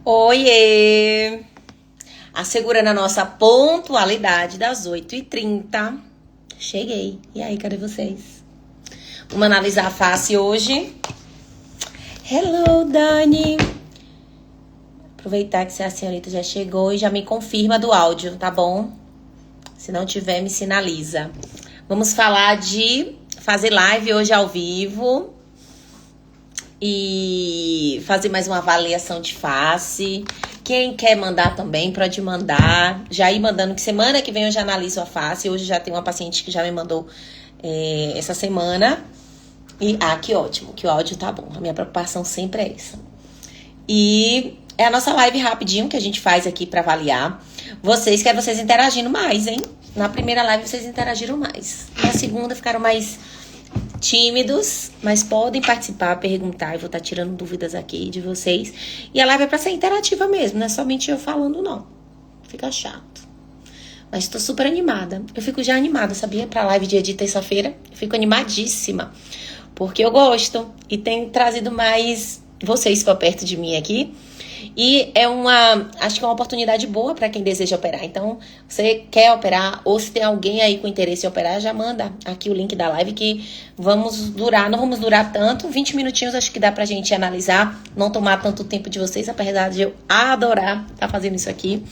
Oiê! Assegurando a nossa pontualidade das 8h30. Cheguei. E aí, cadê vocês? Vamos analisar a face hoje. Hello, Dani! Aproveitar que a senhorita já chegou e já me confirma do áudio, tá bom? Se não tiver, me sinaliza. Vamos falar de fazer live hoje ao vivo. E fazer mais uma avaliação de face. Quem quer mandar também, pode mandar. Já ir mandando, que semana que vem eu já analiso a face. Hoje já tem uma paciente que já me mandou essa semana. E, que ótimo, que o áudio tá bom. A minha preocupação sempre é essa. E é a nossa live rapidinho que a gente faz aqui pra avaliar. Vocês interagindo mais, hein? Na primeira live vocês interagiram mais. Na segunda ficaram mais tímidos, mas podem participar, perguntar. Eu vou estar tirando dúvidas aqui de vocês. E a live é pra ser interativa mesmo, não é somente eu falando, não. Fica chato. Mas tô super animada. Eu fico já animada, sabia? Pra live dia de terça-feira. Eu fico animadíssima. Porque eu gosto. E tenho trazido mais vocês pra perto de mim aqui. E acho que é uma oportunidade boa para quem deseja operar. Então, você quer operar, ou se tem alguém aí com interesse em operar, já manda aqui o link da live que não vamos durar tanto, 20 minutinhos acho que dá pra gente analisar, não tomar tanto tempo de vocês, apesar de eu adorar estar fazendo isso aqui.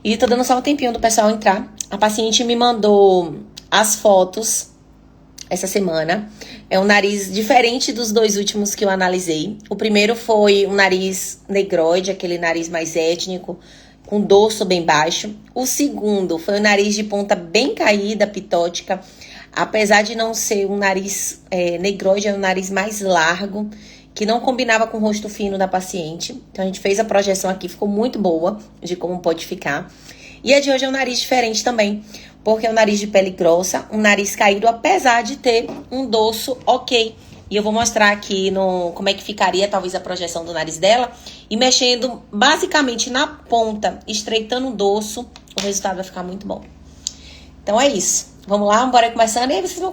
E tô dando só um tempinho do pessoal entrar. A paciente me mandou as fotos essa semana. É um nariz diferente dos dois últimos que eu analisei. O primeiro foi um nariz negroide, aquele nariz mais étnico, com dorso bem baixo. O segundo foi um nariz de ponta bem caída, pitótica. Apesar de não ser um nariz negroide, é um nariz mais largo, que não combinava com o rosto fino da paciente. Então a gente fez a projeção aqui, ficou muito boa de como pode ficar. E a de hoje é um nariz diferente também, porque é um nariz de pele grossa, um nariz caído, apesar de ter um dorso ok. E eu vou mostrar aqui como é que ficaria talvez a projeção do nariz dela. E mexendo basicamente na ponta, estreitando o dorso, o resultado vai ficar muito bom. Então é isso. Vamos lá, bora começando. E aí vocês vão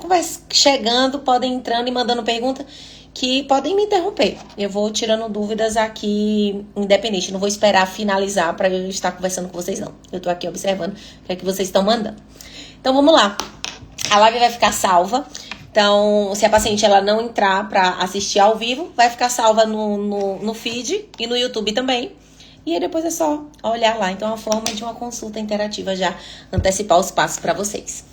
chegando, podem entrando e mandando pergunta, que podem me interromper. Eu vou tirando dúvidas aqui independente. Não vou esperar finalizar para eu estar conversando com vocês, não. Eu tô aqui observando o que é que vocês estão mandando. Então, vamos lá. A live vai ficar salva. Então, se a paciente ela não entrar para assistir ao vivo, vai ficar salva no feed e no YouTube também. E aí depois é só olhar lá. Então, é uma forma de uma consulta interativa já antecipar os passos para vocês.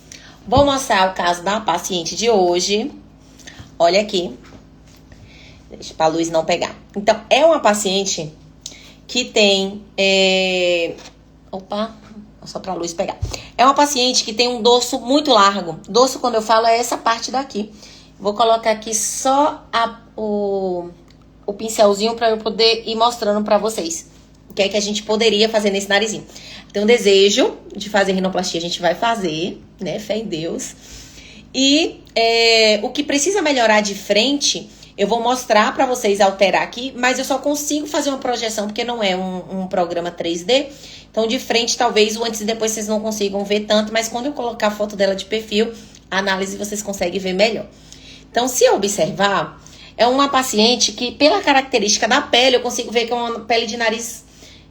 Vou mostrar o caso da paciente de hoje. Olha aqui. Deixa pra luz não pegar. Então, é uma paciente que tem... Só pra luz pegar. É uma paciente que tem um dorso muito largo. Dorso, quando eu falo, é essa parte daqui. Vou colocar aqui só o pincelzinho pra eu poder ir mostrando pra vocês o que é que a gente poderia fazer nesse narizinho. Então, desejo de fazer rinoplastia, a gente vai fazer, né? Fé em Deus. E o que precisa melhorar de frente... Eu vou mostrar pra vocês alterar aqui, mas eu só consigo fazer uma projeção porque não é um programa 3D. Então, de frente, talvez o antes e depois vocês não consigam ver tanto, mas quando eu colocar a foto dela de perfil, a análise vocês conseguem ver melhor. Então, se eu observar, é uma paciente que, pela característica da pele, eu consigo ver que é uma pele de nariz,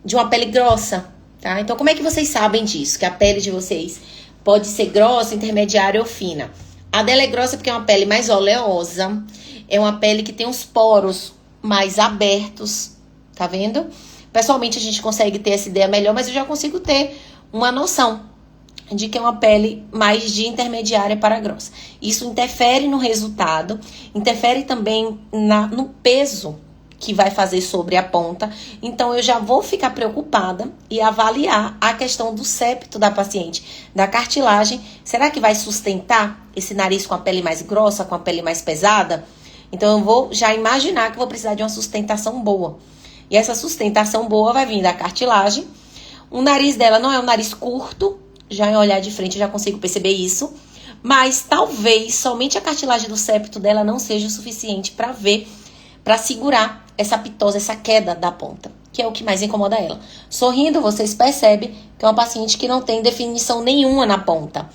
de uma pele grossa, tá? Então, como é que vocês sabem disso? Que a pele de vocês pode ser grossa, intermediária ou fina. A dela é grossa porque é uma pele mais oleosa. É uma pele que tem os poros mais abertos, tá vendo? Pessoalmente, a gente consegue ter essa ideia melhor, mas eu já consigo ter uma noção de que é uma pele mais de intermediária para grossa. Isso interfere no resultado, interfere também no peso que vai fazer sobre a ponta. Então, eu já vou ficar preocupada e avaliar a questão do septo da paciente, da cartilagem. Será que vai sustentar esse nariz com a pele mais grossa, com a pele mais pesada? Então, eu vou já imaginar que vou precisar de uma sustentação boa. E essa sustentação boa vai vir da cartilagem. O nariz dela não é um nariz curto. Já em olhar de frente eu já consigo perceber isso. Mas talvez somente a cartilagem do septo dela não seja o suficiente para ver, para segurar essa pitose, essa queda da ponta. Que é o que mais incomoda ela. Sorrindo, vocês percebem que é uma paciente que não tem definição nenhuma na ponta.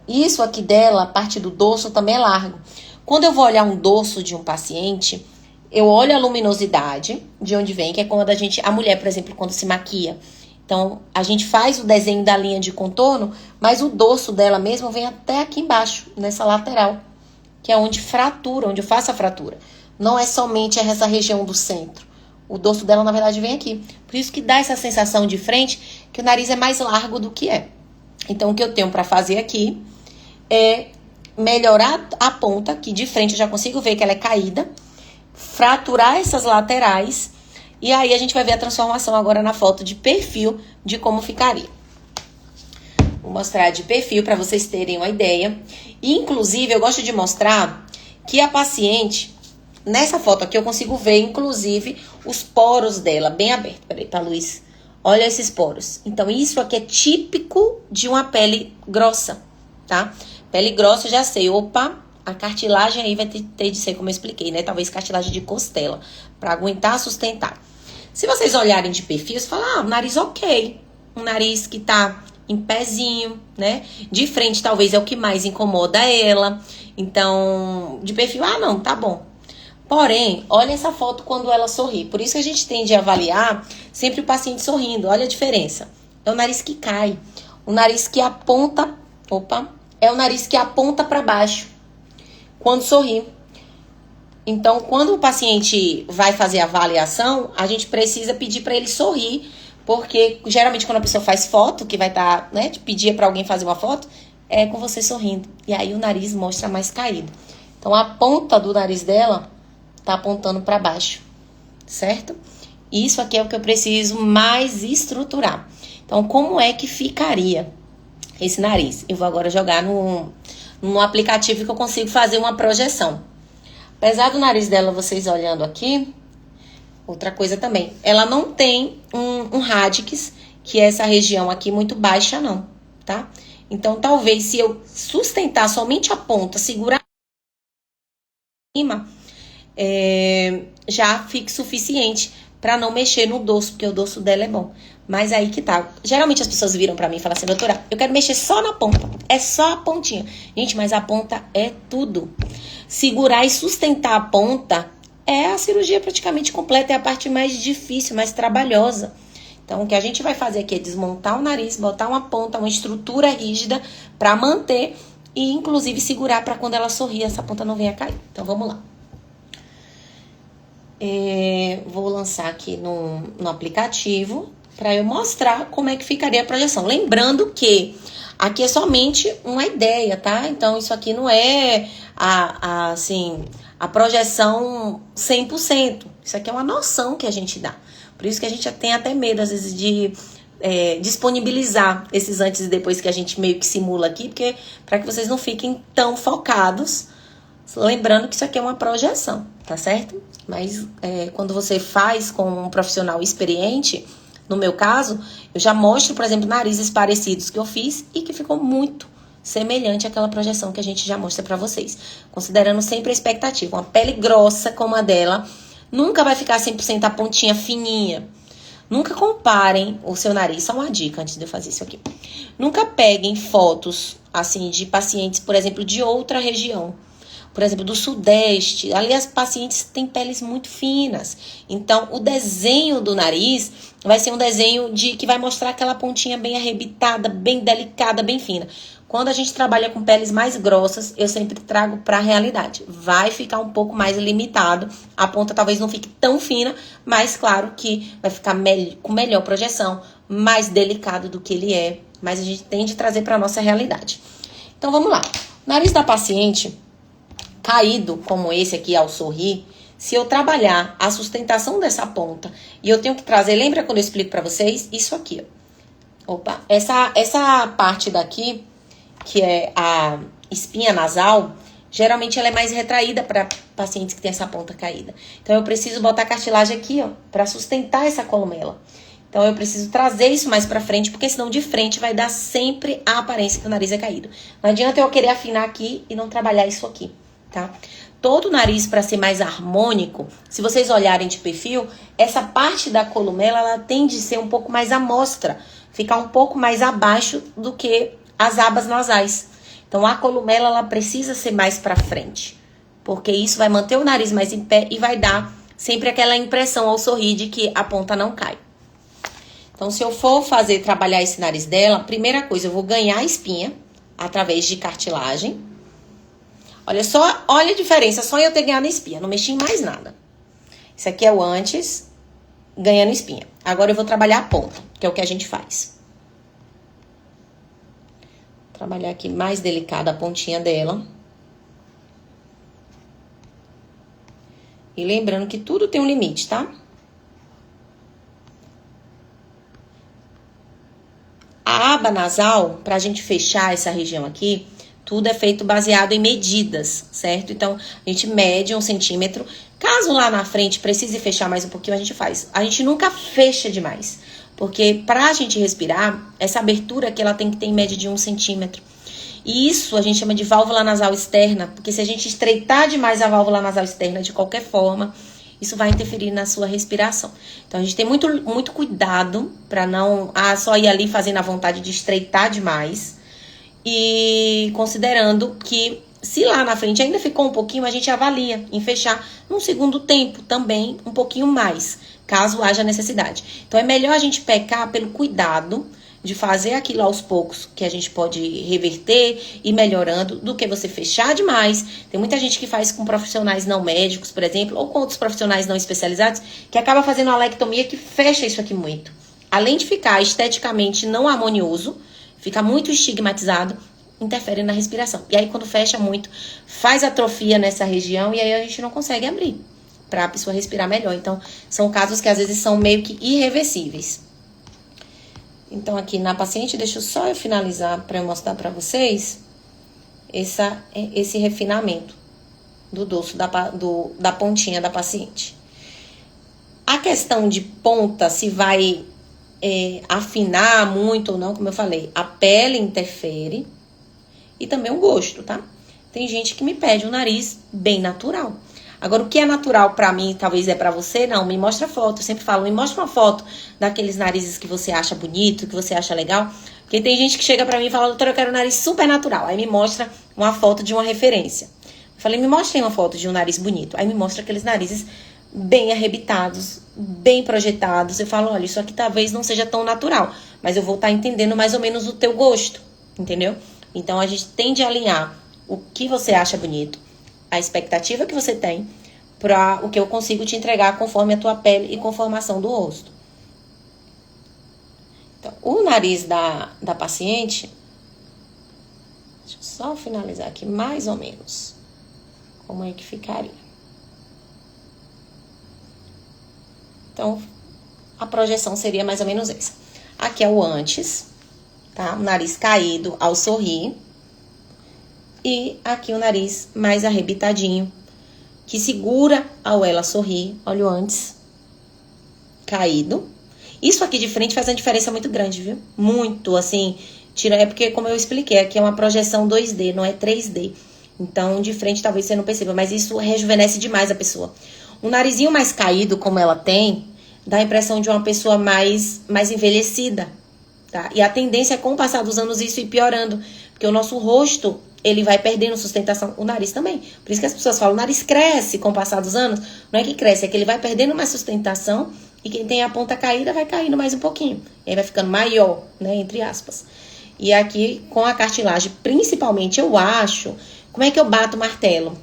Isso aqui dela, a parte do dorso, também é largo. Quando eu vou olhar um dorso de um paciente, eu olho a luminosidade de onde vem, que é quando a mulher, por exemplo, quando se maquia. Então, a gente faz o desenho da linha de contorno, mas o dorso dela mesmo vem até aqui embaixo, nessa lateral, que é onde fratura, onde eu faço a fratura. Não é somente essa região do centro. O dorso dela, na verdade, vem aqui. Por isso que dá essa sensação de frente, que o nariz é mais largo do que é. Então, o que eu tenho para fazer aqui é melhorar a ponta, que de frente eu já consigo ver que ela é caída, fraturar essas laterais, e aí a gente vai ver a transformação agora na foto de perfil de como ficaria. Vou mostrar de perfil para vocês terem uma ideia. E, inclusive, eu gosto de mostrar que a paciente, nessa foto aqui, eu consigo ver, inclusive, os poros dela bem abertos. Peraí, tá, Luiz? Olha esses poros. Então, isso aqui é típico de uma pele grossa, tá? Pele grossa, eu já sei. Opa, a cartilagem aí vai ter de ser, como eu expliquei, né? Talvez cartilagem de costela, pra aguentar, sustentar. Se vocês olharem de perfil, você fala, um nariz ok. Um nariz que tá em pezinho, né? De frente, talvez, é o que mais incomoda ela. Então, de perfil, não, tá bom. Porém, olha essa foto quando ela sorri. Por isso que a gente tende a avaliar sempre o paciente sorrindo. Olha a diferença. É o nariz que cai. O nariz que aponta... É o nariz que aponta para baixo quando sorri. Então, quando o paciente vai fazer a avaliação, a gente precisa pedir para ele sorrir, porque geralmente quando a pessoa faz foto, que vai estar, né, pedir para alguém fazer uma foto, é com você sorrindo. E aí o nariz mostra mais caído. Então, a ponta do nariz dela tá apontando para baixo, certo? Isso aqui é o que eu preciso mais estruturar. Então, como é que ficaria esse nariz? Eu vou agora jogar no aplicativo que eu consigo fazer uma projeção. Apesar do nariz dela, vocês olhando aqui, outra coisa também, ela não tem um radix, que é essa região aqui muito baixa não, tá? Então, talvez se eu sustentar somente a ponta, segurar cima, já fique suficiente para não mexer no dorso, porque o dorso dela é bom. Mas aí que tá. Geralmente as pessoas viram pra mim e falam assim, doutora, eu quero mexer só na ponta. É só a pontinha. Gente, mas a ponta é tudo. Segurar e sustentar a ponta é a cirurgia praticamente completa. É a parte mais difícil, mais trabalhosa. Então, o que a gente vai fazer aqui é desmontar o nariz, botar uma ponta, uma estrutura rígida pra manter e, inclusive, segurar pra quando ela sorrir, essa ponta não venha cair. Então, vamos lá. Vou lançar aqui no aplicativo para eu mostrar como é que ficaria a projeção. Lembrando que aqui é somente uma ideia, tá? Então, isso aqui não é a projeção 100%. Isso aqui é uma noção que a gente dá. Por isso que a gente tem até medo, às vezes, de disponibilizar esses antes e depois que a gente meio que simula aqui, porque para que vocês não fiquem tão focados. Lembrando que isso aqui é uma projeção, tá certo? Mas quando você faz com um profissional experiente, no meu caso, eu já mostro, por exemplo, narizes parecidos que eu fiz e que ficou muito semelhante àquela projeção que a gente já mostra pra vocês. Considerando sempre a expectativa. Uma pele grossa como a dela nunca vai ficar 100% a pontinha fininha. Nunca comparem o seu nariz. Só uma dica antes de eu fazer isso aqui. Nunca peguem fotos, assim, de pacientes, por exemplo, de outra região. Por exemplo, do Sudeste, ali as pacientes têm peles muito finas. Então, o desenho do nariz vai ser um desenho que vai mostrar aquela pontinha bem arrebitada, bem delicada, bem fina. Quando a gente trabalha com peles mais grossas, eu sempre trago para a realidade. Vai ficar um pouco mais limitado. A ponta talvez não fique tão fina, mas claro que vai ficar com melhor projeção, mais delicado do que ele é. Mas a gente tem de trazer para a nossa realidade. Então, vamos lá. O nariz da paciente caído, como esse aqui ao sorrir, se eu trabalhar a sustentação dessa ponta, e eu tenho que trazer, lembra quando eu explico pra vocês? Isso aqui, ó. Opa, essa parte daqui, que é a espinha nasal, geralmente ela é mais retraída para pacientes que têm essa ponta caída. Então, eu preciso botar cartilagem aqui, ó, pra sustentar essa columela. Então, eu preciso trazer isso mais pra frente, porque senão de frente vai dar sempre a aparência que o nariz é caído. Não adianta eu querer afinar aqui e não trabalhar isso aqui. Tá? Todo o nariz, para ser mais harmônico, se vocês olharem de perfil, essa parte da columela, ela tende a ser um pouco mais à mostra, ficar um pouco mais abaixo do que as abas nasais. Então, a columela, ela precisa ser mais para frente, porque isso vai manter o nariz mais em pé e vai dar Sempre aquela impressão ao sorrir de que a ponta não cai. Então, se eu for trabalhar esse nariz dela, primeira coisa, eu vou ganhar a espinha através de cartilagem. Olha a diferença, só eu ter ganhado a espinha, não mexi em mais nada. Isso aqui é o antes, ganhando espinha. Agora eu vou trabalhar a ponta, que é o que a gente faz. Trabalhar aqui mais delicada a pontinha dela. E lembrando que tudo tem um limite, tá? A aba nasal, pra gente fechar essa região aqui, tudo é feito baseado em medidas, certo? Então, a gente mede 1 centímetro. Caso lá na frente precise fechar mais um pouquinho, a gente faz. A gente nunca fecha demais. Porque pra gente respirar, essa abertura aqui, ela tem que ter em média de 1 centímetro. E isso a gente chama de válvula nasal externa. Porque se a gente estreitar demais a válvula nasal externa de qualquer forma, isso vai interferir na sua respiração. Então, a gente tem muito cuidado pra não só ir ali fazendo a vontade de estreitar demais. E considerando que se lá na frente ainda ficou um pouquinho, a gente avalia em fechar num segundo tempo também um pouquinho mais, caso haja necessidade. Então, é melhor a gente pecar pelo cuidado de fazer aquilo aos poucos, que a gente pode reverter e melhorando, do que você fechar demais. Tem muita gente que faz com profissionais não médicos, por exemplo, ou com outros profissionais não especializados, que acaba fazendo uma alectomia que fecha isso aqui muito. Além de ficar esteticamente não harmonioso, fica muito estigmatizado, interfere na respiração. E aí, quando fecha muito, faz atrofia nessa região e aí a gente não consegue abrir para a pessoa respirar melhor. Então, são casos que às vezes são meio que irreversíveis. Então, aqui na paciente, deixa eu só finalizar para eu mostrar para vocês esse refinamento do dorso, da pontinha da paciente. A questão de ponta, se vai afinar muito ou não, como eu falei, a pele interfere e também o gosto, tá? Tem gente que me pede um nariz bem natural. Agora, o que é natural pra mim, talvez é pra você, não, me mostra foto. Eu sempre falo, me mostra uma foto daqueles narizes que você acha bonito, que você acha legal. Porque tem gente que chega pra mim e fala, doutora, eu quero um nariz super natural. Aí me mostra uma foto de uma referência. Eu falei, me mostre uma foto de um nariz bonito. Aí me mostra aqueles narizes bem arrebitados, bem projetados. Eu falo, olha, isso aqui talvez não seja tão natural, mas eu vou estar entendendo mais ou menos o teu gosto, entendeu? Então, a gente tende a alinhar o que você acha bonito, a expectativa que você tem, para o que eu consigo te entregar conforme a tua pele e conformação do rosto. Então, o nariz da paciente, deixa eu só finalizar aqui mais ou menos como é que ficaria. Então, a projeção seria mais ou menos essa. Aqui é o antes, tá? O nariz caído ao sorrir. E aqui o nariz mais arrebitadinho, que segura ao ela sorrir. Olha o antes, caído. Isso aqui de frente faz uma diferença muito grande, viu? Muito, assim, é porque, como eu expliquei, aqui é uma projeção 2D, não é 3D. Então, de frente talvez você não perceba, mas isso rejuvenesce demais a pessoa. Um narizinho mais caído, como ela tem, dá a impressão de uma pessoa mais envelhecida, tá? E a tendência é, com o passar dos anos, isso ir piorando, porque o nosso rosto, ele vai perdendo sustentação, o nariz também. Por isso que as pessoas falam, o nariz cresce com o passar dos anos. Não é que cresce, é que ele vai perdendo mais sustentação e quem tem a ponta caída vai caindo mais um pouquinho. E aí vai ficando maior, né, entre aspas. E aqui, com a cartilagem, principalmente, eu acho, como é que eu bato o martelo?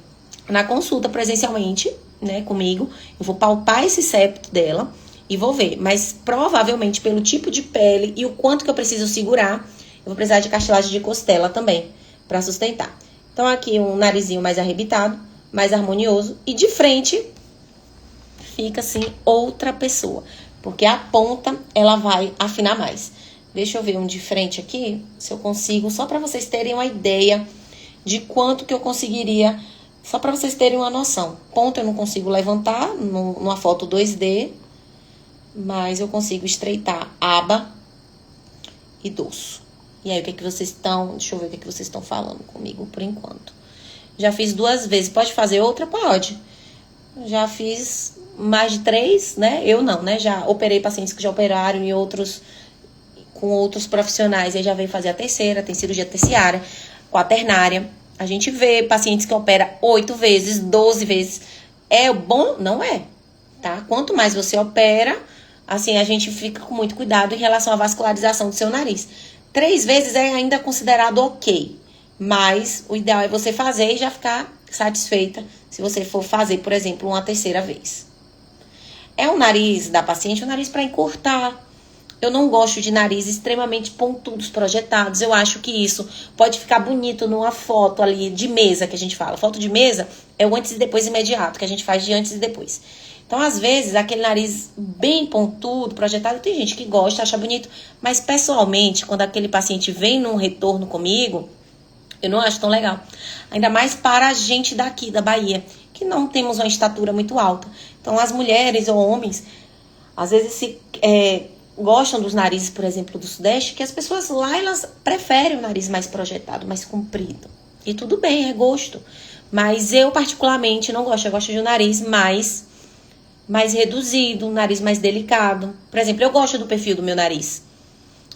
Na consulta presencialmente, né, comigo, eu vou palpar esse septo dela e vou ver. Mas provavelmente, pelo tipo de pele e o quanto que eu preciso segurar, eu vou precisar de cartilagem de costela também, para sustentar. Então, aqui um narizinho mais arrebitado, mais harmonioso. E de frente, fica assim, outra pessoa. Porque a ponta, ela vai afinar mais. Deixa eu ver um de frente aqui, se eu consigo. Só para vocês terem uma ideia de quanto que eu conseguiria. Só para vocês terem uma noção. Ponta eu não consigo levantar numa foto 2D. Mas eu consigo estreitar aba e dorso. E aí, o que é que vocês estão... Deixa eu ver o que é que vocês estão falando comigo por enquanto. Já fiz 2 vezes. Pode fazer outra? Pode. Já fiz mais de 3, né? Eu não, né? Já operei pacientes que já operaram e outros com outros profissionais. Aí já veio fazer a terceira, tem cirurgia terciária, quaternária. A gente vê pacientes que operam 8 vezes, 12 vezes. É bom? Não é. tá? Quanto mais você opera, assim, a gente fica com muito cuidado em relação à vascularização do seu nariz. 3 vezes é ainda considerado ok, mas o ideal é você fazer e já ficar satisfeita se você for fazer, por exemplo, uma 3ª vez. É o nariz da paciente, o nariz para encurtar. Eu não gosto de nariz extremamente pontudos, projetados. Eu acho que isso pode ficar bonito numa foto ali de mesa, que a gente fala. Foto de mesa é o antes e depois imediato, que a gente faz de antes e depois. Então, às vezes, aquele nariz bem pontudo, projetado, tem gente que gosta, acha bonito. Mas, pessoalmente, quando aquele paciente vem num retorno comigo, eu não acho tão legal. Ainda mais para a gente daqui, da Bahia, que não temos uma estatura muito alta. Então, as mulheres ou homens, às vezes, gostam dos narizes, por exemplo, do Sudeste, que as pessoas lá, elas preferem o nariz mais projetado, mais comprido. E tudo bem, é gosto. Mas eu, particularmente, não gosto. Eu gosto de um nariz mais reduzido, um nariz mais delicado. Por exemplo, eu gosto do perfil do meu nariz.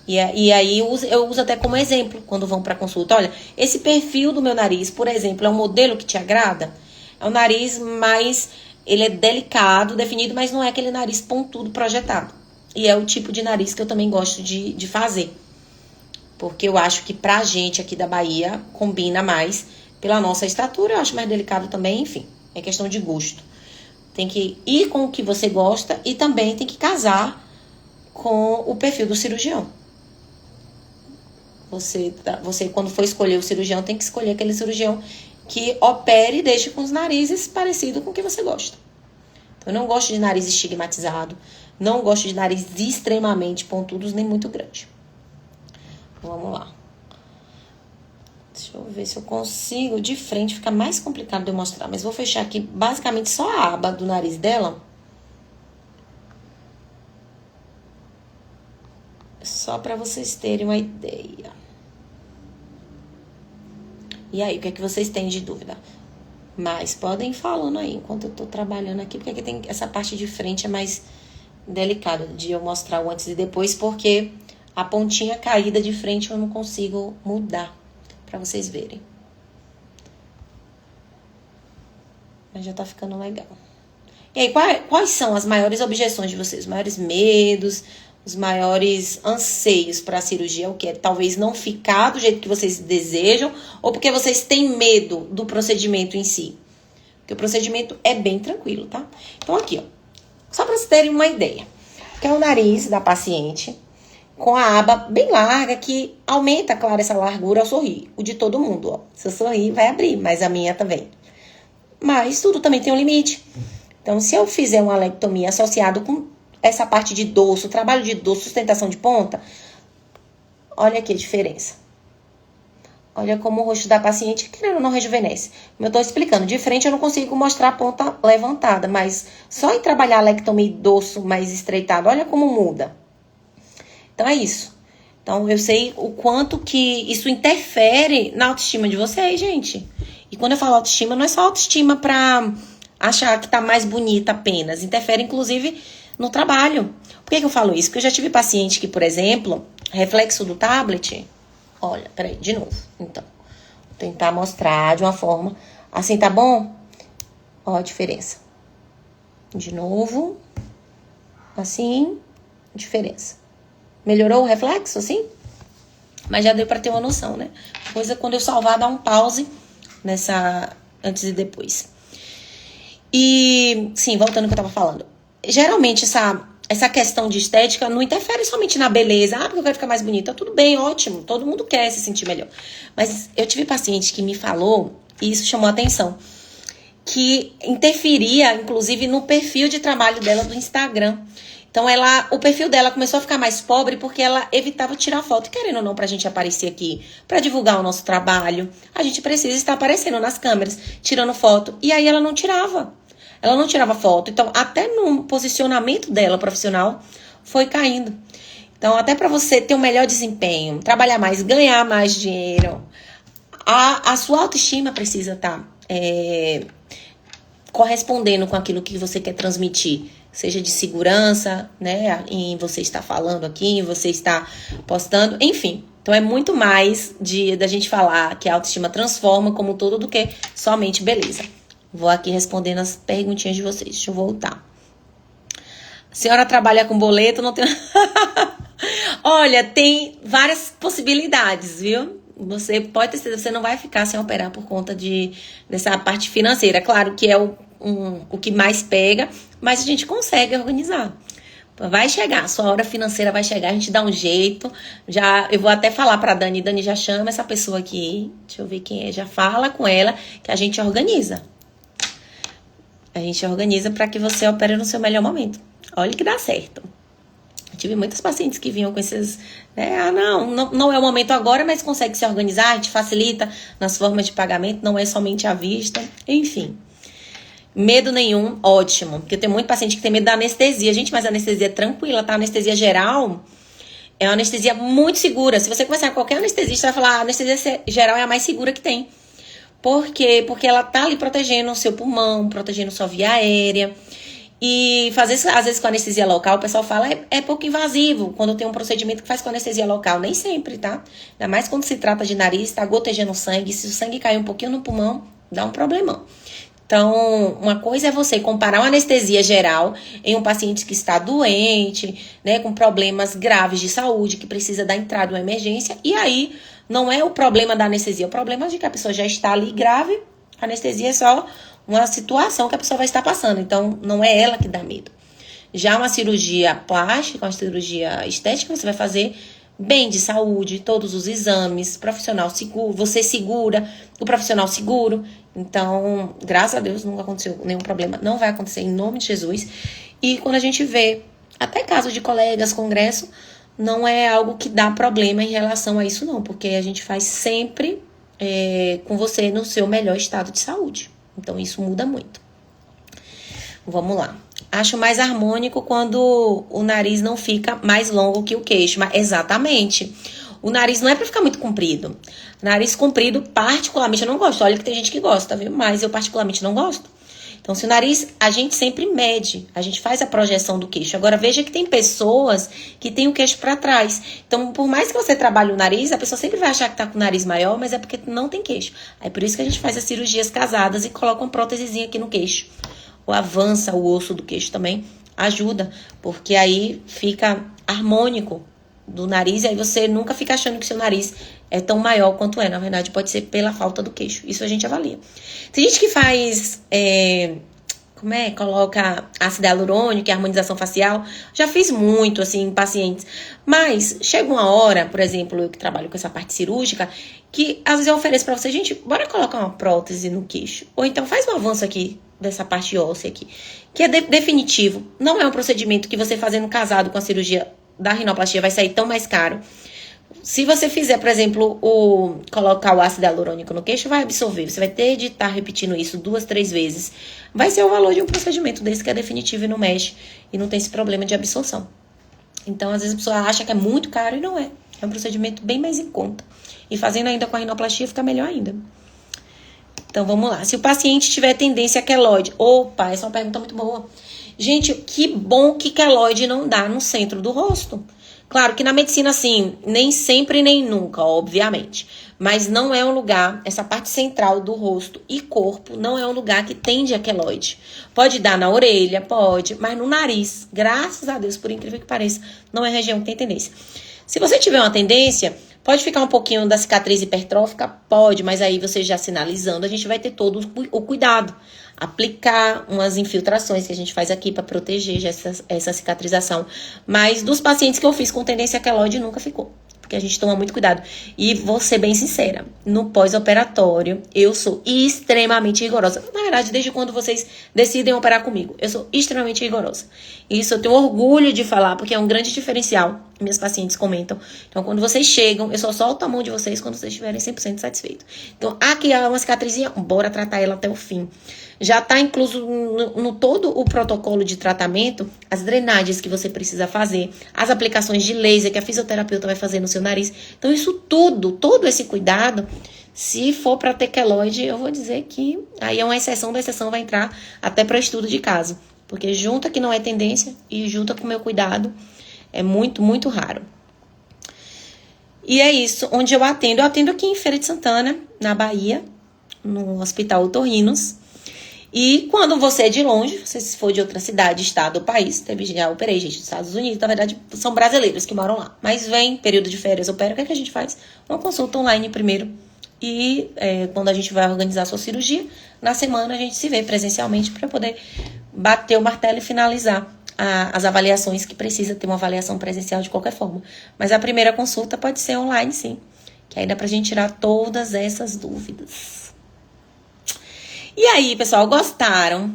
E aí eu uso até como exemplo quando vão para consulta. Olha, esse perfil do meu nariz, por exemplo, é um modelo que te agrada? É um nariz mais... Ele é delicado, definido, mas não é aquele nariz pontudo, projetado. E é o tipo de nariz que eu também gosto de fazer. Porque eu acho que pra gente aqui da Bahia combina mais pela nossa estatura. Eu acho mais delicado também, enfim. É questão de gosto. Tem que ir com o que você gosta e também tem que casar com o perfil do cirurgião. Você, quando for escolher o cirurgião, tem que escolher aquele cirurgião que opere e deixe com os narizes parecidos com o que você gosta. Então, eu não gosto de nariz estigmatizado. Não gosto de nariz extremamente pontudos, nem muito grande. Vamos lá. Deixa eu ver se eu consigo. De frente fica mais complicado de eu mostrar. Mas vou fechar aqui basicamente só a aba do nariz dela. Só para vocês terem uma ideia. E aí, o que é que vocês têm de dúvida? Mas podem ir falando aí enquanto eu tô trabalhando aqui. Porque aqui tem essa parte de frente é mais delicada de eu mostrar o antes e depois. Porque a pontinha caída de frente eu não consigo mudar. Pra vocês verem. Mas já tá ficando legal. E aí, quais são as maiores objeções de vocês? Os maiores medos, os maiores anseios para a cirurgia? O que é talvez não ficar do jeito que vocês desejam, ou porque vocês têm medo do procedimento em si? Porque o procedimento é bem tranquilo, tá? Então aqui, ó, só para vocês terem uma ideia. Que é o nariz da paciente com a aba bem larga, que aumenta, claro, essa largura ao sorrir. O de todo mundo, ó. Se eu sorrir, vai abrir, mas a minha também. Mas tudo também tem um limite. Então, se eu fizer uma alectomia associado com essa parte de dorso, trabalho de dorso, sustentação de ponta, olha aqui a diferença. Olha como o rosto da paciente, querendo ou não, rejuvenesce. Como eu tô explicando, de frente eu não consigo mostrar a ponta levantada, mas só em trabalhar a alectomia e dorso mais estreitado, olha como muda. Então, é isso. Então, eu sei o quanto que isso interfere na autoestima de vocês, gente. E quando eu falo autoestima, não é só autoestima pra achar que tá mais bonita apenas. Interfere, inclusive, no trabalho. Por que eu falo isso? Porque eu já tive paciente que, por exemplo, reflexo do tablet... Olha, peraí, de novo. Então, vou tentar mostrar de uma forma... Assim, tá bom? Ó a diferença. De novo. Assim, diferença. Melhorou o reflexo, assim? Mas já deu pra ter uma noção, né? Coisa quando eu salvar, dá um pause nessa antes e depois. E, sim, voltando ao que eu tava falando. Geralmente, essa questão de estética não interfere somente na beleza. Ah, porque eu quero ficar mais bonita. Tudo bem, ótimo. Todo mundo quer se sentir melhor. Mas eu tive paciente que me falou, e isso chamou a atenção, que interferia, inclusive, no perfil de trabalho dela do Instagram. Então, o perfil dela começou a ficar mais pobre porque ela evitava tirar foto. Querendo ou não, pra gente aparecer aqui, pra divulgar o nosso trabalho, a gente precisa estar aparecendo nas câmeras, tirando foto. E aí ela não tirava. Ela não tirava foto. Então, até no posicionamento dela profissional, foi caindo. Então, até pra você ter um melhor desempenho, trabalhar mais, ganhar mais dinheiro, a sua autoestima precisa estar correspondendo com aquilo que você quer transmitir. Seja de segurança, né, em você estar falando aqui, em você estar postando, enfim. Então, é muito mais da gente falar que a autoestima transforma como um todo do que somente beleza. Vou aqui respondendo as perguntinhas de vocês. Deixa eu voltar. senhora trabalha com boleto, não tem... Olha, tem várias possibilidades, viu? Você pode ter certeza, você não vai ficar sem operar por conta dessa parte financeira. Claro que é o que mais pega, mas a gente consegue organizar. Vai chegar, sua hora financeira vai chegar, a gente dá um jeito. Eu vou até falar pra Dani, Dani já chama essa pessoa aqui, deixa eu ver quem é, já fala com ela, que a gente organiza. A gente organiza para que você opere no seu melhor momento. Olha que dá certo. Eu tive muitas pacientes que vinham com esses, né? Não é o momento agora, mas consegue se organizar, a gente facilita nas formas de pagamento, não é somente à vista, enfim. Medo nenhum, ótimo. Porque eu tenho muito paciente que tem medo da anestesia. Gente, mas a anestesia é tranquila, tá? A anestesia geral é uma anestesia muito segura. Se você conversar com qualquer anestesista, vai falar, a anestesia geral é a mais segura que tem. Por quê? Porque ela tá ali protegendo o seu pulmão, protegendo sua via aérea. E fazer isso, às vezes, com anestesia local, o pessoal fala, é pouco invasivo. Quando tem um procedimento que faz com anestesia local. Nem sempre, tá? Ainda mais quando se trata de nariz, tá gotejando sangue. Se o sangue cair um pouquinho no pulmão, dá um problemão. Então, uma coisa é você comparar uma anestesia geral em um paciente que está doente, né, com problemas graves de saúde, que precisa da entrada de uma emergência. E aí, não é o problema da anestesia, o problema é de que a pessoa já está ali grave. A anestesia é só uma situação que a pessoa vai estar passando. Então, não é ela que dá medo. Já uma cirurgia plástica, uma cirurgia estética, você vai fazer bem de saúde, todos os exames, profissional seguro, você segura, o profissional seguro. Então, graças a Deus, nunca aconteceu nenhum problema. Não vai acontecer em nome de Jesus. E quando a gente vê, até casos de colegas, congresso, não é algo que dá problema em relação a isso, não. Porque a gente faz sempre com você no seu melhor estado de saúde. Então, isso muda muito. Vamos lá. Acho mais harmônico quando o nariz não fica mais longo que o queixo. Mas, exatamente. O nariz não é pra ficar muito comprido. Nariz comprido, particularmente, eu não gosto. Olha que tem gente que gosta, viu? Mas eu particularmente não gosto. Então, se o nariz, a gente sempre mede. A gente faz a projeção do queixo. Agora, veja que tem pessoas que tem o queixo pra trás. Então, por mais que você trabalhe o nariz, a pessoa sempre vai achar que tá com o nariz maior, mas é porque não tem queixo. Aí, por isso que a gente faz as cirurgias casadas e coloca uma prótesezinha aqui no queixo. Ou avança o osso do queixo também, ajuda. Porque aí fica harmônico do nariz, e aí você nunca fica achando que seu nariz é tão maior quanto é. Na verdade, pode ser pela falta do queixo. Isso a gente avalia. Tem gente que faz, coloca ácido hialurônico, que é harmonização facial. Já fiz muito, assim, em pacientes. Mas chega uma hora, por exemplo, eu que trabalho com essa parte cirúrgica, que às vezes eu ofereço pra você, gente, bora colocar uma prótese no queixo. Ou então faz um avanço aqui, dessa parte óssea aqui. Que é definitivo. Não é um procedimento que você fazendo casado com a cirurgia da rinoplastia vai sair tão mais caro. Se você fizer, por exemplo, colocar o ácido hialurônico no queixo, vai absorver. Você vai ter de estar repetindo isso 2, 3 vezes. Vai ser o valor de um procedimento desse que é definitivo e não mexe. E não tem esse problema de absorção. Então, às vezes a pessoa acha que é muito caro e não é. É um procedimento bem mais em conta. E fazendo ainda com a rinoplastia fica melhor ainda. Então, vamos lá. Se o paciente tiver tendência a queloide. Opa, essa é uma pergunta muito boa. Gente, que bom que queloide não dá no centro do rosto. Claro que na medicina, assim, nem sempre nem nunca, obviamente. Mas não é um lugar, essa parte central do rosto e corpo, não é um lugar que tende a queloide. Pode dar na orelha, pode, mas no nariz, graças a Deus, por incrível que pareça, não é região que tem tendência. Se você tiver uma tendência, pode ficar um pouquinho da cicatriz hipertrófica? Pode, mas aí você já sinalizando, a gente vai ter todo o cuidado. Aplicar umas infiltrações que a gente faz aqui para proteger essa cicatrização. Mas dos pacientes que eu fiz com tendência a queloide, nunca ficou. Porque a gente toma muito cuidado. E vou ser bem sincera, no pós-operatório, eu sou extremamente rigorosa. Na verdade, desde quando vocês decidem operar comigo, eu sou extremamente rigorosa. Isso eu tenho orgulho de falar, porque é um grande diferencial. Meus pacientes comentam. Então, quando vocês chegam, eu só solto a mão de vocês quando vocês estiverem 100% satisfeitos. Então, aqui é uma cicatrizinha, bora tratar ela até o fim. Já está incluso no todo o protocolo de tratamento, as drenagens que você precisa fazer, as aplicações de laser que a fisioterapeuta vai fazer no seu nariz. Então, isso tudo, todo esse cuidado, se for para ter queloide, eu vou dizer que aí é uma exceção da exceção, vai entrar até para estudo de caso. Porque junta que não é tendência e junta com o meu cuidado, é muito, muito raro. E é isso, onde eu atendo aqui em Feira de Santana, na Bahia, no Hospital Otorrinos. E quando você é de longe, se for de outra cidade, estado ou país, já operei gente dos Estados Unidos, na verdade são brasileiros que moram lá. Mas vem período de férias, opera, o que é que a gente faz? Uma consulta online primeiro. E quando a gente vai organizar a sua cirurgia, na semana a gente se vê presencialmente para poder bater o martelo e finalizar as avaliações, que precisa ter uma avaliação presencial de qualquer forma. Mas a primeira consulta pode ser online, sim. Que aí dá pra gente tirar todas essas dúvidas. E aí, pessoal, gostaram?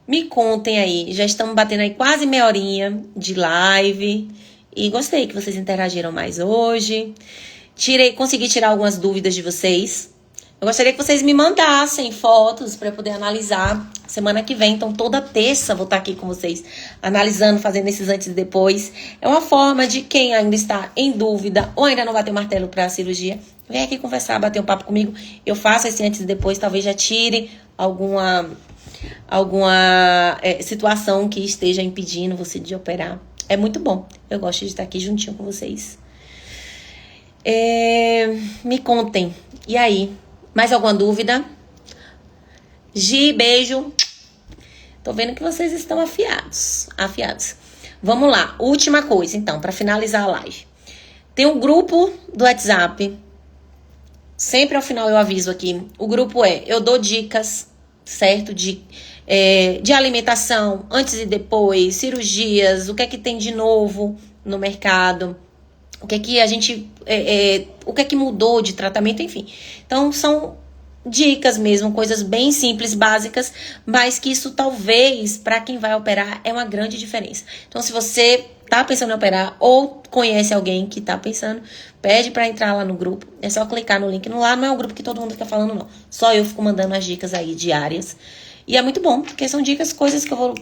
Me contem aí. Já estamos batendo aí quase meia horinha de live. E gostei que vocês interagiram mais hoje. Consegui tirar algumas dúvidas de vocês. Eu gostaria que vocês me mandassem fotos para eu poder analisar semana que vem. Então, toda terça vou estar aqui com vocês, analisando, fazendo esses antes e depois. É uma forma de quem ainda está em dúvida ou ainda não bateu o martelo para a cirurgia, vem aqui conversar, bater um papo comigo. Eu faço esse antes e depois, talvez já tire alguma situação que esteja impedindo você de operar. É muito bom. Eu gosto de estar aqui juntinho com vocês. Me contem. E aí? Mais alguma dúvida? Gi, beijo. Tô vendo que vocês estão afiados. Vamos lá. Última coisa, então, para finalizar a live. Tem um grupo do WhatsApp. Sempre ao final eu aviso aqui. O grupo eu dou dicas, certo? De alimentação, antes e depois, cirurgias, o que é que tem de novo no mercado. O que é que a gente... o que é que mudou de tratamento, enfim. Então, são dicas mesmo, coisas bem simples, básicas, mas que isso talvez, para quem vai operar, é uma grande diferença. Então, se você tá pensando em operar ou conhece alguém que tá pensando, pede para entrar lá no grupo. É só clicar no link. Lá não é um grupo que todo mundo fica falando, não. Só eu fico mandando as dicas aí diárias. E é muito bom, porque são dicas, coisas que eu vou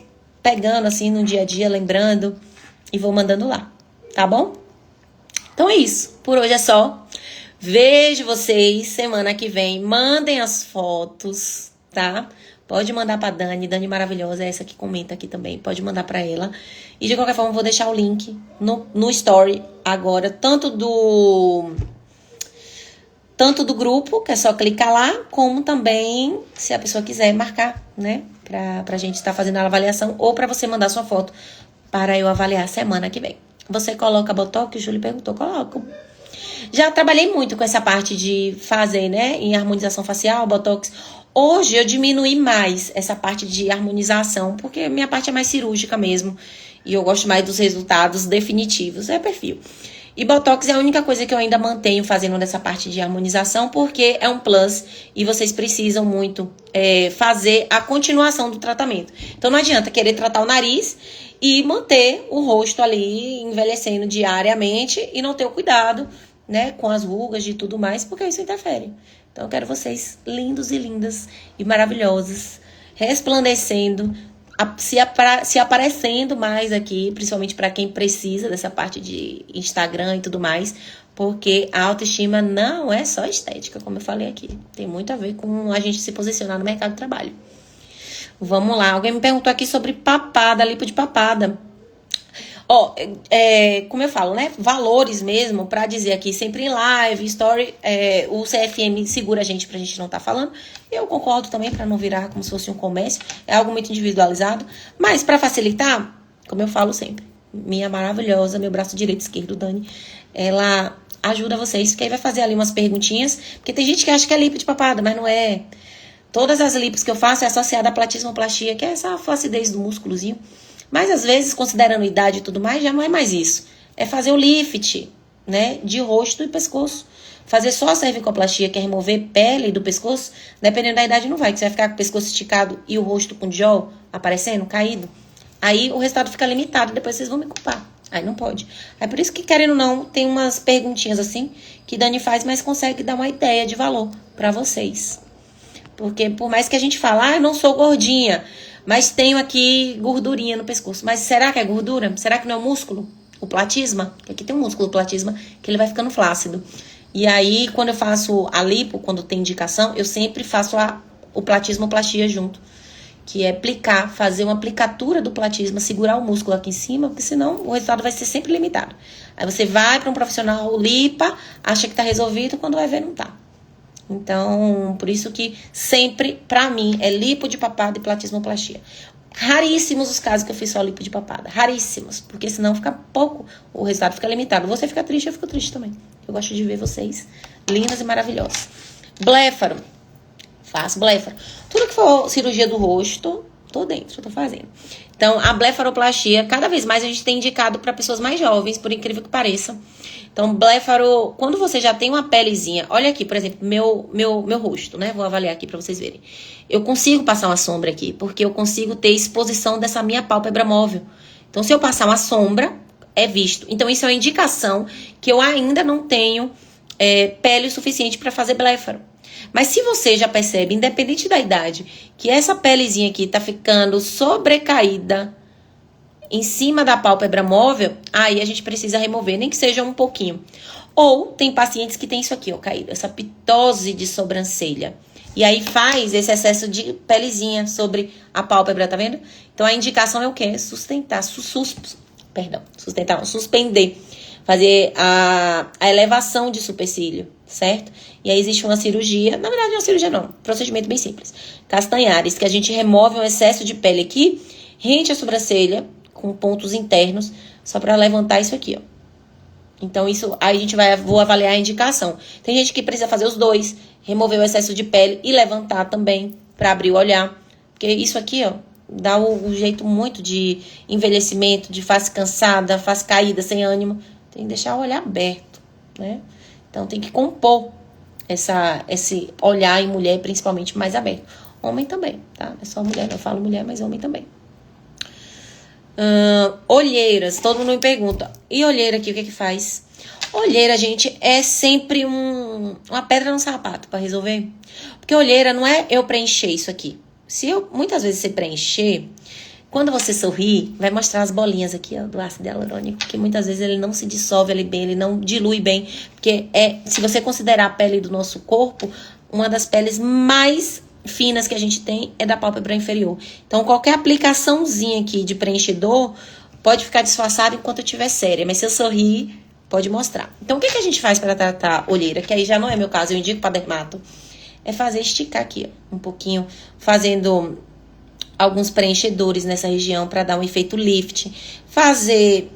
pegando assim no dia a dia, lembrando, e vou mandando lá. Tá bom? Então é isso. Por hoje é só. Vejo vocês semana que vem. Mandem as fotos, tá? Pode mandar pra Dani. Dani maravilhosa, é essa que comenta aqui também. Pode mandar pra ela. E de qualquer forma, eu vou deixar o link no story agora. Tanto do grupo, que é só clicar lá, como também, se a pessoa quiser marcar, né? Pra gente estar fazendo a avaliação. Ou pra você mandar sua foto para eu avaliar semana que vem. Você coloca Botox? O Júlio perguntou. Coloco. Já trabalhei muito com essa parte de fazer, né? Em harmonização facial, Botox. Hoje eu diminui mais essa parte de harmonização, porque a minha parte é mais cirúrgica mesmo. E eu gosto mais dos resultados definitivos. É perfil. E Botox é a única coisa que eu ainda mantenho fazendo dessa parte de harmonização, porque é um plus e vocês precisam muito fazer a continuação do tratamento. Então não adianta querer tratar o nariz e manter o rosto ali envelhecendo diariamente e não ter o cuidado, né, com as rugas e tudo mais, porque isso interfere. Então eu quero vocês lindos e lindas e maravilhosos, resplandecendo, se aparecendo mais aqui, principalmente para quem precisa dessa parte de Instagram e tudo mais, porque a autoestima não é só estética, como eu falei aqui. Tem muito a ver com a gente se posicionar no mercado de trabalho. Vamos lá, alguém me perguntou aqui sobre papada, lipo de papada. Como eu falo, né? Valores mesmo, pra dizer aqui, sempre em live, story, o CFM segura a gente pra gente não estar falando. Eu concordo também, pra não virar como se fosse um comércio. É algo muito individualizado. Mas pra facilitar, como eu falo sempre, minha maravilhosa, meu braço direito e esquerdo, Dani, ela ajuda vocês, porque aí vai fazer ali umas perguntinhas, porque tem gente que acha que é lipo de papada, mas não é. Todas as lipos que eu faço é associada à platismoplastia, que é essa flacidez do músculozinho. Mas às vezes, considerando idade e tudo mais, já não é mais isso. É fazer o lift, né, de rosto e pescoço. Fazer só a cervicoplastia, que é remover pele do pescoço, dependendo da idade não vai, que você vai ficar com o pescoço esticado e o rosto com diol aparecendo, caído. Aí o resultado fica limitado, depois vocês vão me culpar. Aí não pode. É por isso que, querendo ou não, tem umas perguntinhas assim, que Dani faz, mas consegue dar uma ideia de valor pra vocês. Porque por mais que a gente fale, eu não sou gordinha, mas tenho aqui gordurinha no pescoço. Mas será que é gordura? Será que não é o músculo? O platisma? Porque aqui tem um músculo, o platisma, que ele vai ficando flácido. E aí, quando eu faço a lipo, quando tem indicação, eu sempre faço o platismoplastia junto. Que é aplicar, fazer uma aplicatura do platisma, segurar o músculo aqui em cima, porque senão o resultado vai ser sempre limitado. Aí você vai para um profissional, lipa, acha que tá resolvido, quando vai ver não tá. Então, por isso que sempre, pra mim, é lipo de papada e platismoplastia. Raríssimos os casos que eu fiz só lipo de papada. Raríssimos. Porque senão fica pouco, o resultado fica limitado. Você fica triste, eu fico triste também. Eu gosto de ver vocês lindas e maravilhosas. Bléfaro. Faço bléfaro. Tudo que for cirurgia do rosto, tô dentro, tô fazendo. Então, a blefaroplastia, cada vez mais a gente tem indicado para pessoas mais jovens, por incrível que pareça. Então, blefaro, quando você já tem uma pelezinha, olha aqui, por exemplo, meu rosto, né? Vou avaliar aqui para vocês verem. Eu consigo passar uma sombra aqui, porque eu consigo ter exposição dessa minha pálpebra móvel. Então, se eu passar uma sombra, é visto. Então, isso é uma indicação que eu ainda não tenho pele suficiente para fazer blefaro. Mas se você já percebe, independente da idade, que essa pelezinha aqui tá ficando sobrecaída em cima da pálpebra móvel, aí a gente precisa remover, nem que seja um pouquinho. Ou tem pacientes que tem isso aqui, ó, caído, essa pitose de sobrancelha. E aí faz esse excesso de pelezinha sobre a pálpebra, tá vendo? Então a indicação é o quê? Sustentar, suspender. Fazer a elevação de supercílio, certo? E aí existe uma cirurgia, na verdade não é uma cirurgia não, procedimento bem simples. Castanhares, que a gente remove um excesso de pele aqui, rente a sobrancelha, com pontos internos, só pra levantar isso aqui, ó. Então isso, aí a gente vou avaliar a indicação. Tem gente que precisa fazer os dois, remover o excesso de pele e levantar também, pra abrir o olhar. Porque isso aqui, ó, dá o jeito muito de envelhecimento, de face cansada, face caída, sem ânimo. Tem que deixar o olhar aberto, né? Então, tem que compor esse olhar em mulher, principalmente, mais aberto. Homem também, tá? Não é só mulher, eu falo mulher, mas homem também. Olheiras, todo mundo me pergunta. E olheira aqui, o que que faz? Olheira, gente, é sempre uma pedra no sapato pra resolver. Porque olheira não é eu preencher isso aqui. Muitas vezes você preencher... Quando você sorri, vai mostrar as bolinhas aqui, ó, do ácido hialurônico, que muitas vezes ele não se dissolve ali bem, ele não dilui bem, porque se você considerar a pele do nosso corpo, uma das peles mais finas que a gente tem é da pálpebra inferior. Então, qualquer aplicaçãozinha aqui de preenchedor pode ficar disfarçada enquanto eu estiver séria, mas se eu sorrir, pode mostrar. Então, o que a gente faz para tratar olheira? Que aí já não é meu caso, eu indico para dermato. É fazer esticar aqui, ó, um pouquinho, fazendo alguns preenchedores nessa região para dar um efeito lift. Fazer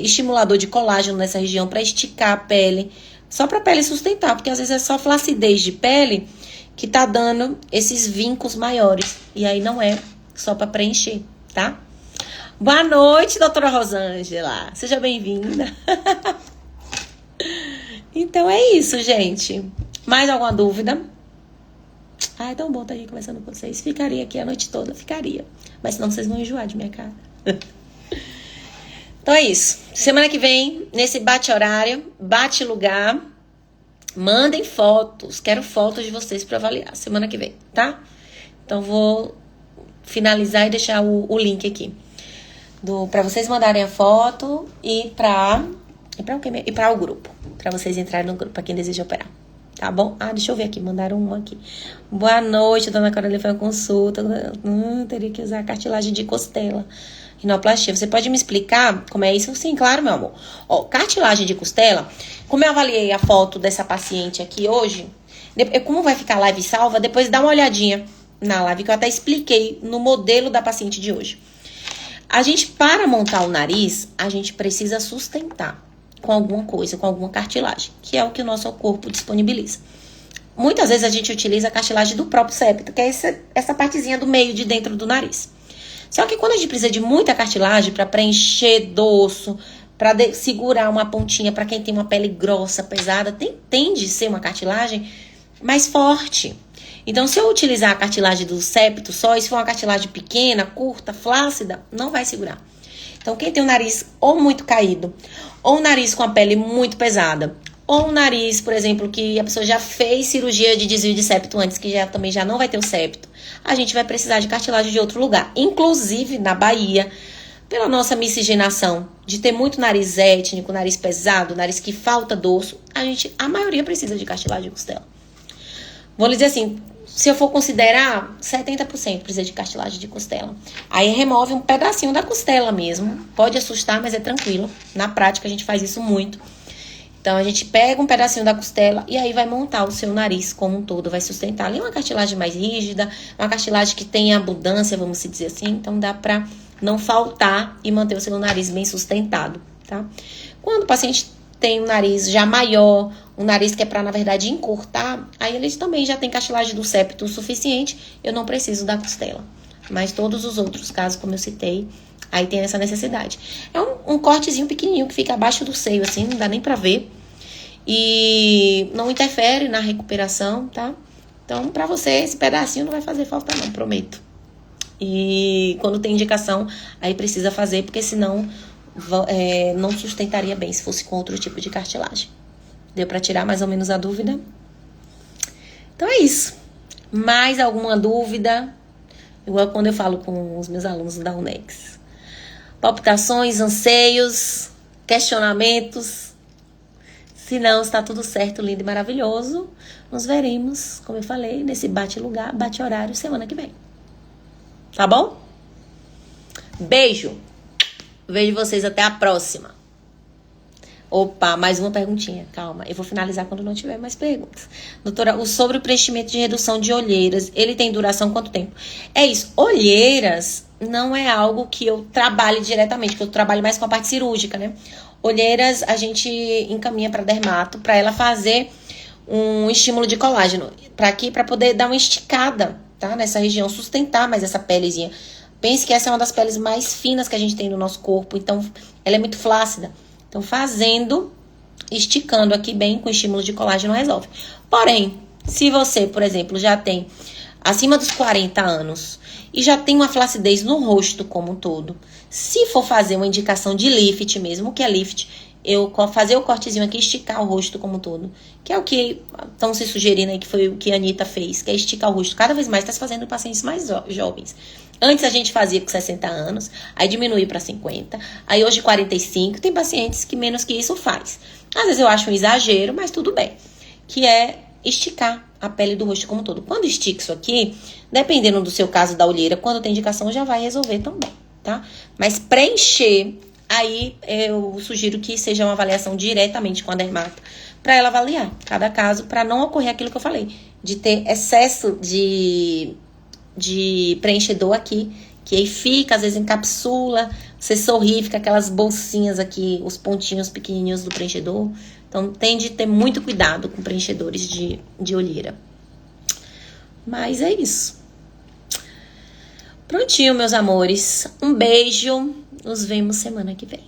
estimulador de colágeno nessa região para esticar a pele. Só para a pele sustentar, porque às vezes é só flacidez de pele que tá dando esses vincos maiores. E aí não é só para preencher, tá? Boa noite, doutora Rosângela. Seja bem-vinda. Então é isso, gente. Mais alguma dúvida? Ai, tão bom estar aqui conversando com vocês. Ficaria aqui a noite toda, ficaria. Mas senão vocês vão enjoar de minha cara. Então é isso. Semana que vem, nesse bate-horário, bate-lugar, mandem fotos. Quero fotos de vocês para avaliar semana que vem, tá? Então vou finalizar e deixar o link aqui. Para vocês mandarem a foto e para o grupo. Para vocês entrarem no grupo, para quem deseja operar. Tá bom? Deixa eu ver aqui, mandaram uma aqui. Boa noite, dona Carolina, foi uma consulta. Teria que usar cartilagem de costela. Rinoplastia. Você pode me explicar como é isso? Sim, claro, meu amor. Ó, cartilagem de costela, como eu avaliei a foto dessa paciente aqui hoje, como vai ficar a live salva, depois dá uma olhadinha na live que eu até expliquei no modelo da paciente de hoje. A gente, para montar o nariz, a gente precisa sustentar com alguma coisa, com alguma cartilagem, que é o que o nosso corpo disponibiliza. Muitas vezes a gente utiliza a cartilagem do próprio septo, que é essa partezinha do meio de dentro do nariz. Só que quando a gente precisa de muita cartilagem para preencher dorso, para segurar uma pontinha para quem tem uma pele grossa, pesada, tende a ser uma cartilagem mais forte. Então, se eu utilizar a cartilagem do septo só, e se for uma cartilagem pequena, curta, flácida, não vai segurar. Então, quem tem o nariz ou muito caído, ou um nariz com a pele muito pesada, ou um nariz, por exemplo, que a pessoa já fez cirurgia de desvio de septo antes, que também já não vai ter o septo, a gente vai precisar de cartilagem de outro lugar. Inclusive, na Bahia, pela nossa miscigenação, de ter muito nariz étnico, nariz pesado, nariz que falta dorso, a maioria precisa de cartilagem de costela. Vou lhe dizer assim, se eu for considerar, 70% precisa de cartilagem de costela. Aí remove um pedacinho da costela mesmo. Pode assustar, mas é tranquilo. Na prática, a gente faz isso muito. Então, a gente pega um pedacinho da costela e aí vai montar o seu nariz como um todo, vai sustentar ali uma cartilagem mais rígida, uma cartilagem que tem abundância, vamos dizer assim. Então, dá pra não faltar e manter o seu nariz bem sustentado, tá? Quando o paciente tem um nariz já maior, um nariz que é pra, na verdade, encurtar, aí eles também já tem cartilagem do septo o suficiente, eu não preciso da costela. Mas todos os outros casos, como eu citei, aí tem essa necessidade. É um cortezinho pequenininho que fica abaixo do seio, assim, não dá nem pra ver. E não interfere na recuperação, tá? Então, pra você, esse pedacinho não vai fazer falta não, prometo. E quando tem indicação, aí precisa fazer, porque senão não sustentaria bem se fosse com outro tipo de cartilagem. Deu pra tirar mais ou menos a dúvida? Então é isso. Mais alguma dúvida? Igual quando eu falo com os meus alunos da UNEX. Palpitações, anseios, questionamentos. Se não, está tudo certo, lindo e maravilhoso. Nos veremos, como eu falei, nesse bate-lugar, bate-horário, semana que vem. Tá bom? Beijo. Vejo vocês até a próxima. Opa, mais uma perguntinha. Calma, eu vou finalizar quando não tiver mais perguntas. Doutora, sobre o preenchimento de redução de olheiras, ele tem duração quanto tempo? É isso, olheiras não é algo que eu trabalhe diretamente, que eu trabalho mais com a parte cirúrgica, né? Olheiras a gente encaminha para dermato, para ela fazer um estímulo de colágeno, para poder dar uma esticada, tá? Nessa região, sustentar mais essa pelezinha. Pense que essa é uma das peles mais finas que a gente tem no nosso corpo, então ela é muito flácida. Então, esticando aqui bem com estímulo de colágeno resolve. Porém, se você, por exemplo, já tem acima dos 40 anos e já tem uma flacidez no rosto como um todo, se for fazer uma indicação de lift mesmo, o que é lift? Eu fazer o cortezinho aqui, esticar o rosto como um todo, que é o que estão se sugerindo aí, que foi o que a Anitta fez, que é esticar o rosto. Cada vez mais está se fazendo em pacientes mais jovens. Antes a gente fazia com 60 anos, aí diminuiu para 50, aí hoje 45, tem pacientes que menos que isso faz. Às vezes eu acho um exagero, mas tudo bem. Que é esticar a pele do rosto como um todo. Quando estica isso aqui, dependendo do seu caso da olheira, quando tem indicação já vai resolver também, tá? Mas preencher, aí eu sugiro que seja uma avaliação diretamente com a dermato, para ela avaliar cada caso, para não ocorrer aquilo que eu falei, de ter excesso de preenchedor aqui, que aí fica, às vezes encapsula, você sorri, fica aquelas bolsinhas aqui, os pontinhos pequenininhos do preenchedor. Então, tem de ter muito cuidado com preenchedores de olheira. Mas é isso. Prontinho, meus amores. Um beijo. Nos vemos semana que vem.